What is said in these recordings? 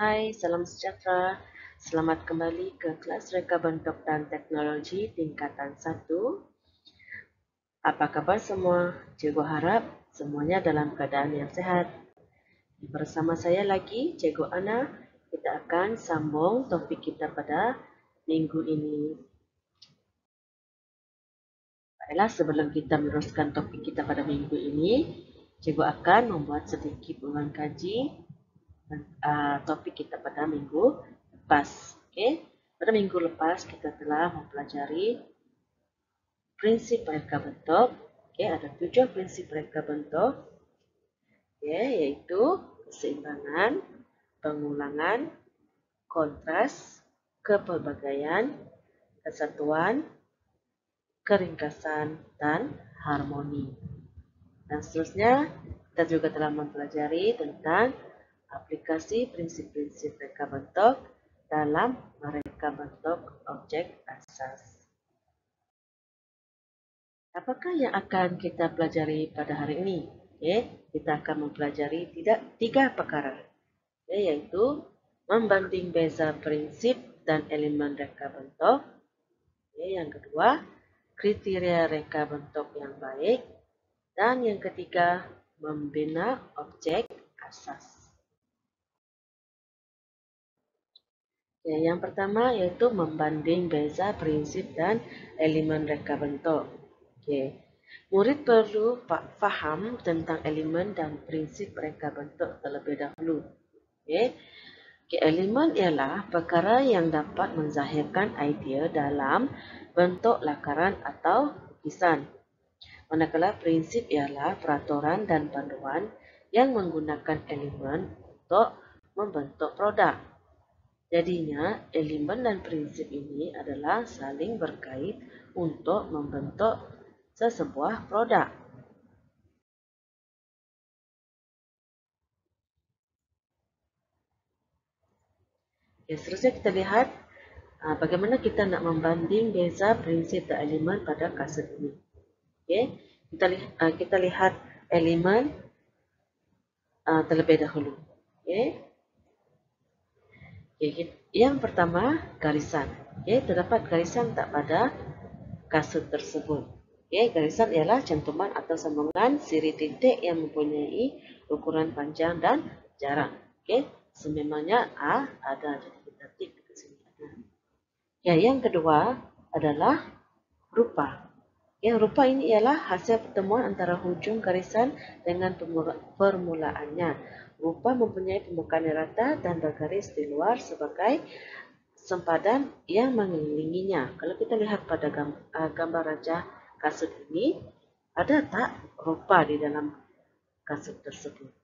Hai, salam sejahtera. Selamat kembali ke kelas reka bentuk dan teknologi tingkatan 1. Apa kabar semua? Cikgu harap semuanya dalam keadaan yang sehat. Bersama saya lagi, Cikgu Ana. Kita akan sambung topik kita pada minggu ini. Baiklah, sebelum kita meneruskan topik kita pada minggu ini, Cikgu akan membuat sedikit ulang kaji topik kita pada minggu lepas. Okay? Pada minggu lepas kita telah mempelajari prinsip reka bentuk. Okay, ada 7 prinsip reka bentuk, yaitu keseimbangan, pengulangan, kontras, kepelbagaian, kesatuan, keringkasan, dan harmoni. Dan seterusnya, kita juga telah mempelajari tentang aplikasi prinsip-prinsip reka bentuk dalam mereka bentuk objek asas. Apakah yang akan kita pelajari pada hari ini? Kita akan mempelajari 3 perkara, yaitu membanding beza prinsip dan elemen reka bentuk. Yang kedua, kriteria reka bentuk yang baik. Dan yang ketiga, membina objek asas. Yang pertama yaitu membanding beza prinsip dan elemen reka bentuk. Murid perlu faham tentang elemen dan prinsip reka bentuk terlebih dahulu. Elemen ialah perkara yang dapat menzahirkan idea dalam bentuk lakaran atau lukisan. Manakala prinsip ialah peraturan dan panduan yang menggunakan elemen untuk membentuk produk. Jadinya, elemen dan prinsip ini adalah saling berkait untuk membentuk sesebuah produk. Seterusnya kita lihat bagaimana kita nak membanding beza prinsip dan elemen pada kasus ini. Kita lihat elemen terlebih dahulu. Yang pertama, garisan. Terdapat garisan tak pada kasut tersebut. Garisan ialah cantuman atau sambungan siri titik yang mempunyai ukuran panjang dan jarak. Sememangnya A ada, jadi kita tik ke sini ada. Yang kedua adalah rupa. Rupa ini ialah hasil pertemuan antara hujung garisan dengan permulaannya. Rupa mempunyai permukaan yang rata dan bergaris di luar sebagai sempadan yang mengelilinginya. Kalau kita lihat pada gambar raja kasut ini, ada tak rupa di dalam kasut tersebut?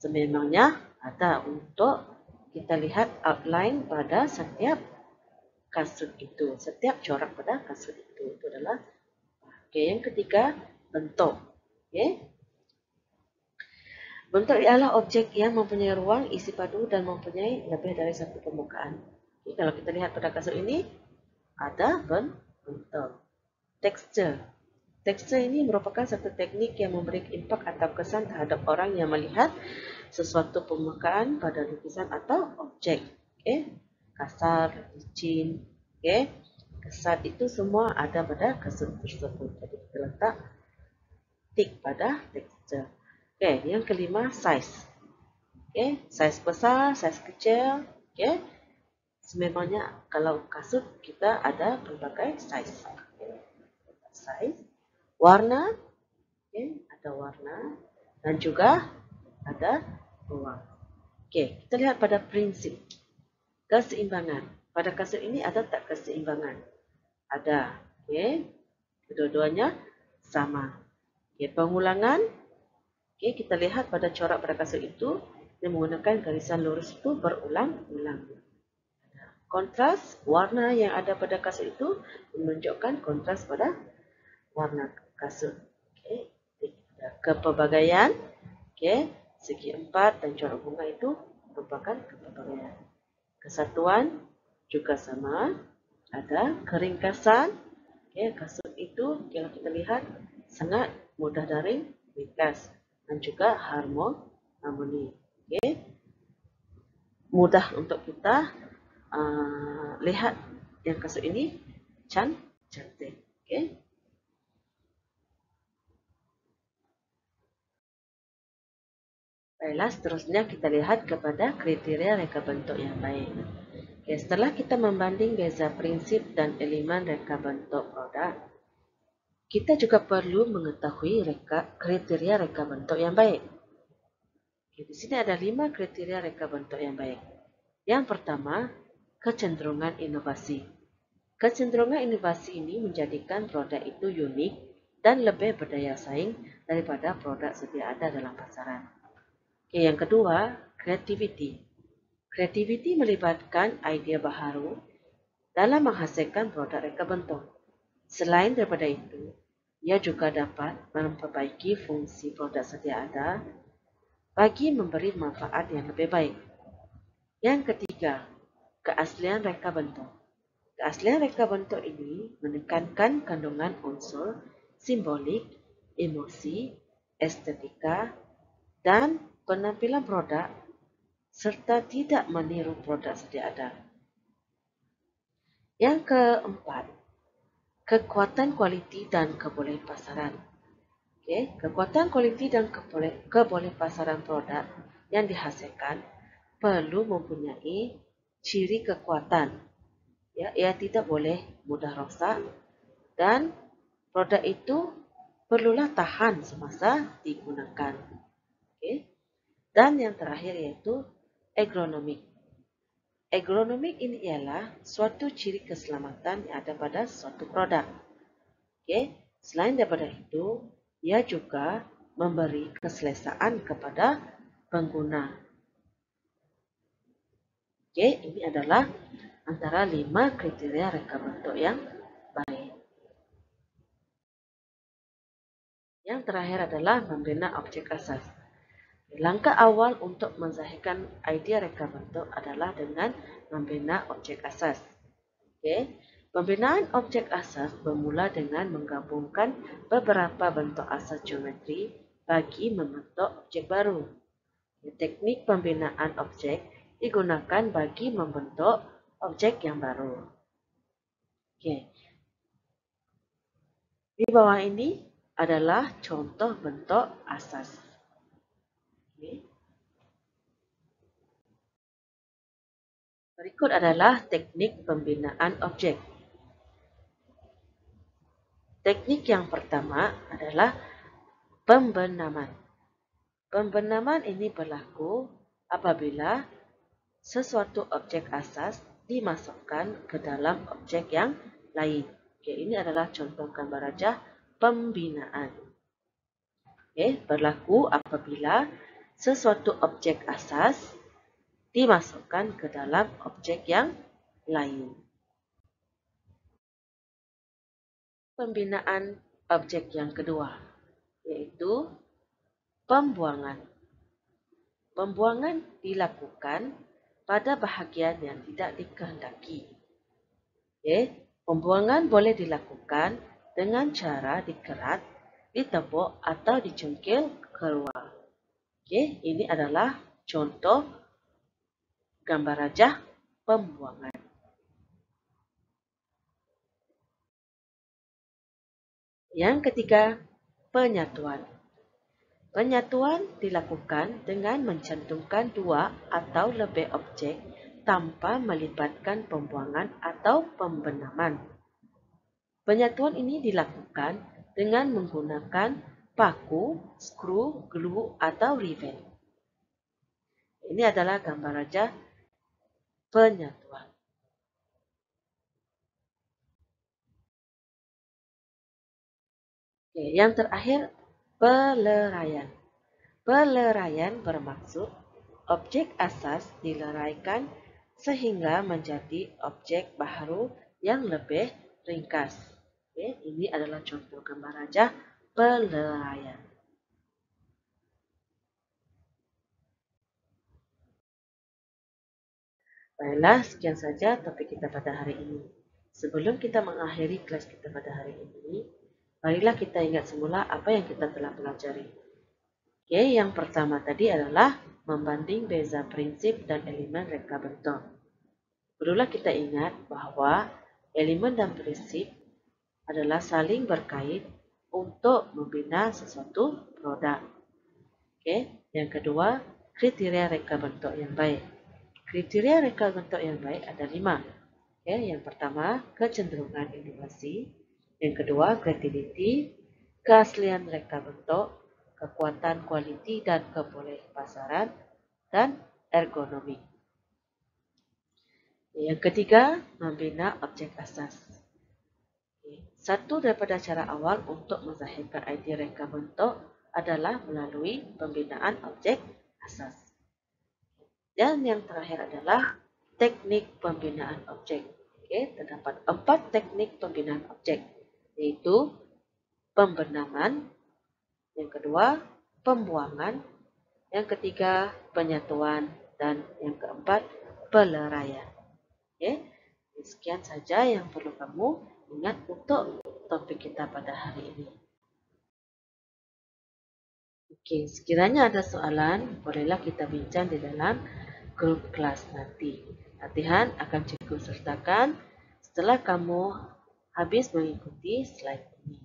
Sememangnya ada, untuk kita lihat outline pada setiap kasut itu, setiap corak pada kasut itu adalah. Yang ketiga, bentuk. Bentuk ialah objek yang mempunyai ruang isi padu dan mempunyai lebih dari satu permukaan. Kalau kita lihat pada kasut ini, ada bentuk. Tekstur. Tekstur ini merupakan satu teknik yang memberi impak atau kesan terhadap orang yang melihat sesuatu permukaan pada lukisan atau objek. Kasar, licin, kesat itu semua ada pada kasut tersebut. Jadi kita letak tik pada tekstur. Yang kelima, size. Size besar, size kecil. Sememangnya kalau kasut kita ada pelbagai size. Size, warna, ada warna dan juga ada ruang. Kita lihat pada prinsip keseimbangan. Pada kasut ini ada tak keseimbangan? Ada. Kedua-duanya sama. Pengulangan. Kita lihat pada corak pada kasut itu, yang menggunakan garisan lurus itu berulang-ulang. Kontras, warna yang ada pada kasut itu menunjukkan kontras pada warna kasut. Kepelbagaian, segi 4 dan corak bunga itu merupakan kepelbagaian. Kesatuan juga sama, ada keringkasan. Kasut itu kalau kita lihat sangat mudah dari ringkas, dan juga harmoni. mudah untuk kita lihat yang kasut ini cantik. Okay. Baiklah, seterusnya kita lihat kepada kriteria reka bentuk yang baik. Okay, setelah kita membanding beza prinsip dan elemen reka bentuk produk, kita juga perlu mengetahui kriteria reka bentuk yang baik. Okay, di sini ada 5 kriteria reka bentuk yang baik. Yang pertama, kecenderungan inovasi. Kecenderungan inovasi ini menjadikan produk itu unik dan lebih berdaya saing daripada produk sedia ada dalam pasaran. Okay, yang kedua, creativity. Creativity melibatkan idea baharu dalam menghasilkan produk reka bentuk. Selain daripada itu, ia juga dapat memperbaiki fungsi produk sedia ada bagi memberi manfaat yang lebih baik. Yang ketiga, keaslian reka bentuk. Keaslian reka bentuk ini menekankan kandungan unsur simbolik, emosi, estetika, dan penampilan produk serta tidak meniru produk sedia ada. Yang keempat, kekuatan kualiti dan kebolehan pasaran. Okay. Kekuatan kualiti dan kebolehan pasaran produk yang dihasilkan perlu mempunyai ciri kekuatan. Ya, ia tidak boleh mudah rosak dan produk itu perlulah tahan semasa digunakan. Okay. Dan yang terakhir yaitu ergonomik. Ergonomik ini ialah suatu ciri keselamatan yang ada pada suatu produk. Okay. Selain daripada itu, ia juga memberi keselesaan kepada pengguna. Okay. Ini adalah antara 5 kriteria reka bentuk yang baik. Yang terakhir adalah membina objek asas. Langkah awal untuk menzahirkan idea reka bentuk adalah dengan membina objek asas. Okay. Pembinaan objek asas bermula dengan menggabungkan beberapa bentuk asas geometri bagi membentuk objek baru. Teknik pembinaan objek digunakan bagi membentuk objek yang baru. Okay. Di bawah ini adalah contoh bentuk asas. Okay. Berikut adalah teknik pembinaan objek. Teknik yang pertama adalah pembenaman. Pembenaman ini berlaku apabila sesuatu objek asas dimasukkan ke dalam objek yang lain. Okay, ini adalah contoh gambar rajah pembinaan. Okay, berlaku apabila sesuatu objek asas dimasukkan ke dalam objek yang lain. Pembinaan objek yang kedua, yaitu pembuangan. Pembuangan dilakukan pada bahagian yang tidak dikehendaki. Okay. Pembuangan boleh dilakukan dengan cara dikerat, ditepuk atau dicungkil keluar. Okay. Ini adalah contoh gambar rajah pembuangan. Yang ketiga, penyatuan. Penyatuan dilakukan dengan mencantumkan 2 atau lebih objek tanpa melibatkan pembuangan atau pembenaman. Penyatuan ini dilakukan dengan menggunakan paku, skru, glue atau rivet. Ini adalah gambar rajah penyatuan. Oke, yang terakhir, peleraian. Peleraian bermaksud objek asas dileraikan sehingga menjadi objek baru yang lebih ringkas. Oke, ini adalah contoh gambar rajah peleraian. Baiklah, sekian saja topik kita pada hari ini. Sebelum kita mengakhiri kelas kita pada hari ini, marilah kita ingat semula apa yang kita telah pelajari. Oke, yang pertama tadi adalah membanding beza prinsip dan elemen reka bentuk. Perlulah kita ingat bahwa elemen dan prinsip adalah saling berkait untuk membina sesuatu produk. Oke, yang kedua, kriteria reka bentuk yang baik. Kriteria reka bentuk yang baik ada 5. Oke, yang pertama, kecenderungan inovasi. Yang kedua, creativity, keaslian reka bentuk, kekuatan kualiti dan kebolehpasaran, dan ergonomi. Yang ketiga, membina objek asas. Satu daripada cara awal untuk menzahirkan idea reka bentuk adalah melalui pembinaan objek asas. Dan yang terakhir adalah teknik pembinaan objek. Oke, terdapat 4 teknik pembinaan objek, yaitu pembenaman, yang kedua pembuangan, yang ketiga penyatuan, dan yang keempat peleraian. Oke, sekian saja yang perlu kamu ingat untuk topik kita pada hari ini. Oke, sekiranya ada soalan, bolehlah kita bincang di dalam grup kelas nanti. Latihan akan cikgu sertakan setelah kamu habis mengikuti slide ini.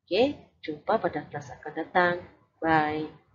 Oke, jumpa pada kelas akan datang. Bye.